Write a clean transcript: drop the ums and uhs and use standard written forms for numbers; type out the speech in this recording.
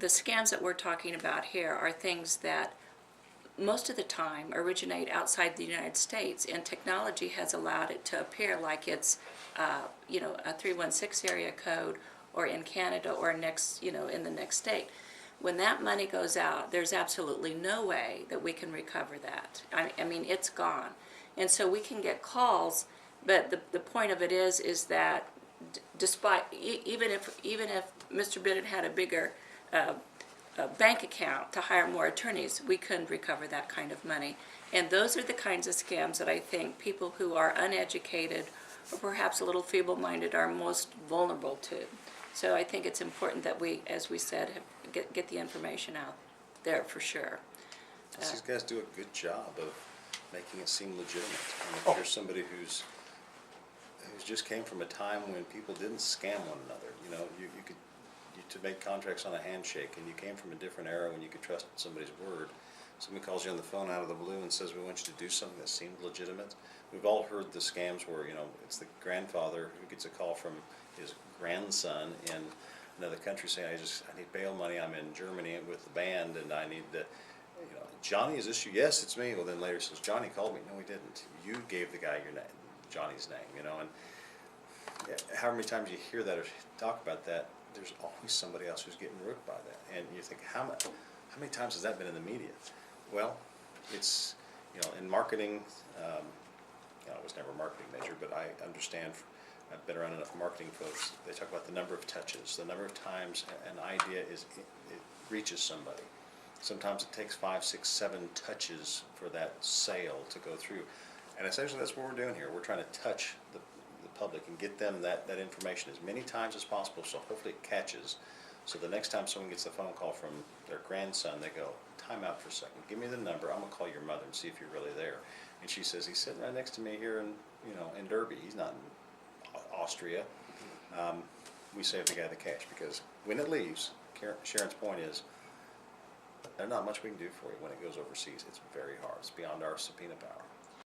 the scams that we're talking about here are things that most of the time originate outside the United States, and technology has allowed it to appear like it's, a 316 area code, or in Canada, or in the next state. When that money goes out, there's absolutely no way that we can recover that. I mean, it's gone. And so we can get calls, but the point of it is that despite, even if Mr. Bennett had a bigger bank account to hire more attorneys, we couldn't recover that kind of money. And those are the kinds of scams that I think people who are uneducated or perhaps a little feeble-minded are most vulnerable to. So I think it's important that we, as we said, get the information out there for sure. These guys do a good job of making it seem legitimate. And if you're somebody who's just came from a time when people didn't scam one another, you could to make contracts on a handshake, and you came from a different era when you could trust somebody's word. Somebody calls you on the phone out of the blue and says, we want you to do something that seemed legitimate. We've all heard the scams where, it's the grandfather who gets a call from his grandson in another country saying, I need bail money, I'm in Germany with the band, and I need the, Johnny, is this you? Yes, it's me. Well, then later says, Johnny called me. No, he didn't. You gave the guy your name, Johnny's name, and however many times you hear that or talk about that, there's always somebody else who's getting rooked by that. And you think, how many times has that been in the media? Well, it's, in marketing, it was never a marketing measure, but I understand, I've been around enough marketing folks, they talk about the number of touches, the number of times an idea it reaches somebody. Sometimes it takes 5, 6, 7 touches for that sale to go through. And essentially that's what we're doing here. We're trying to touch the public and get them that information as many times as possible, so hopefully it catches. So the next time someone gets a phone call from their grandson, they go, time out for a second, give me the number, I'm going to call your mother and see if you're really there. And she says, he's sitting right next to me here in Derby, he's not in Austria. We save the guy the cash, because when it leaves, Sharon's point is, there's not much we can do for you when it goes overseas. It's very hard. It's beyond our subpoena power.